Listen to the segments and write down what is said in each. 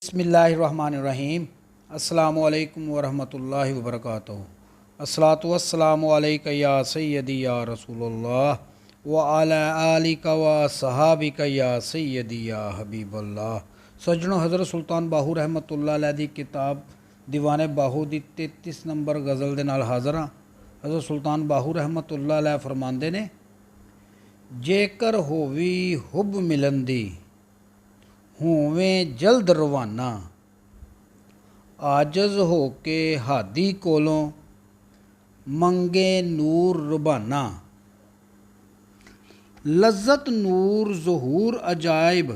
बिस्मिल्लाहिर्रहमानिर्रहीम। अस्सलामु अलैकुम वरहमतुल्लाहि वबरकातुहू। अस्सलातु वस्सलामु अलैका या सय्यदी या रसूलुल्लाह व अला आलिका व सहाबिका या सय्यदी या हबीबल्लाह। सज्जनों, हज़रत सुल्तान बाहू रहमतुल्लाह अलैह दी किताब दीवाने बाहू दी 33 नंबर गज़ल दे नाल हाज़र हाँ। हज़रत सुल्तान बाहू रहमतुल्लाह अलैह फरमांदे ने, जेकर होवी हुब मिलन दी होवें जल्द रवाना, आजज़ हो के हादी कोलों मंगे नूर रुबाना। लज़्ज़त नूर ज़हूर अजायब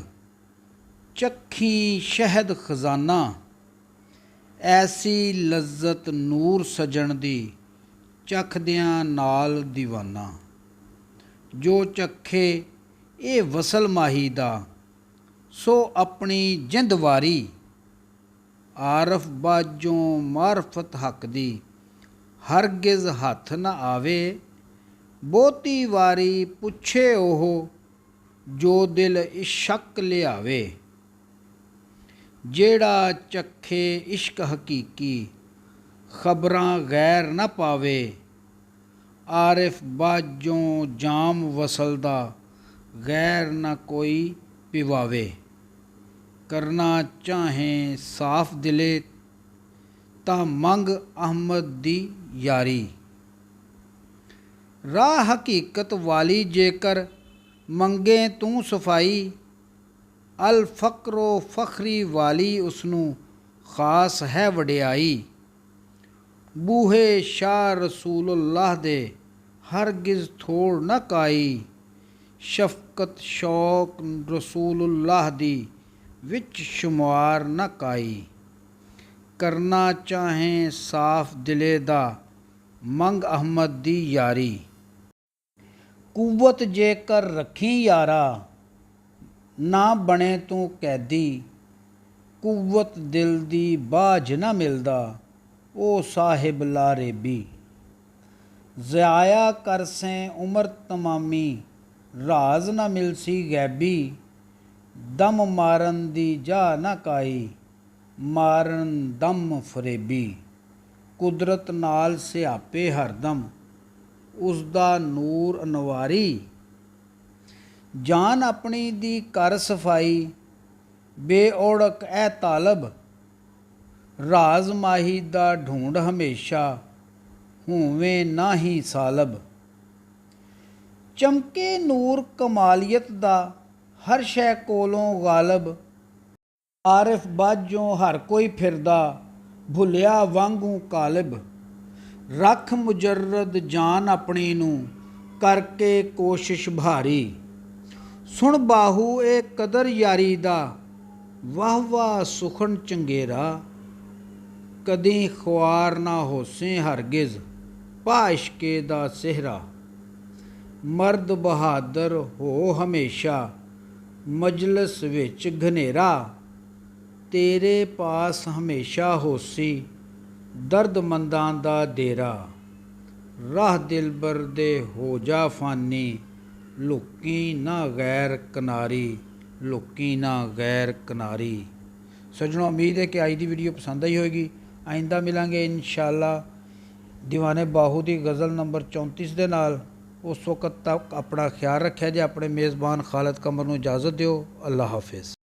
चखी शहद खजाना, ऐसी लज़्ज़त नूर सजन दी चखदियां नाल दीवाना। जो चखे ए वसल माही दा सो अपनी जिंद वारी, आरफ बाजों मारफत हक दी हरगिज़ हथ न आवे। बहुती वारी पुछे ओह जो दिल इशक लियावे, जेड़ा चखे इश्क हकीकी खबरां गैर न पावे। आरिफ बाजों जाम वसल दा गैर न कोई पिवावे। करना चाहें साफ दिले ता मंग अहमद दी यारी। राह हकीकत वाली जेकर मंगे तू सफाई, अल फ़क्रो फ़खरी वाली उसनू खास है वडियाई। बूहे शाह रसूलुल्लाह दे हरगिज़ थोड़ न काई, शफ़क़त शौक रसूलुल्लाह दी विच शुमार न काई। करना चाहें साफ दिले दा मंग अहमद दी यारी। कुव्वत जेकर रखी यारा ना बने तू कैदी, कुव्वत दिल दी बाज न मिलदा ओ साहिब लारेबी। ज़ाया कर सें उमर तमामी राज न मिलसी गैबी। दम मारन दी जा न काई मारन दम फरेबी। कुदरत नाल स्यापे हरदम उसदा नूर अनवारी। जान अपनी दी कर सफाई बेओड़क ए तालब, राज माही दा ढूंढ हमेशा होवें ना ही सालब। चमके नूर कमालियत दा हर शै कोलों गालब, आरिफ बाजों हर कोई फिरदा भुलिया वांगू कालिब। रख मुजर्रद जान अपनी नू करके कोशिश भारी, सुन बाहू ए कदर यारी दा वाह वाह सुखन चंगेरा। कदी ख्वार ना होसें हरगिज़ पा इश्के दा सेहरा। मर्द बहादुर हो हमेशा मजलिस विच घनेरा, तेरे पास हमेशा होसी दर्दमंदां दा डेरा। राह दिलबर दे हो जा फानी लुकी ना गैर कनारी, लुकी ना गैर कनारी। सज्जनों, उम्मीद है कि आज की वीडियो पसंद आई होगी। आइंदा मिलांगे इंशाअल्लाह दीवाने बाहू की गज़ल नंबर 34 के नाल। उस वक्त तक अपना ख्याल रखा जे। अपने मेज़बान खालिद कमर नूं इजाज़त दिओ। अल्लाह हाफिज़।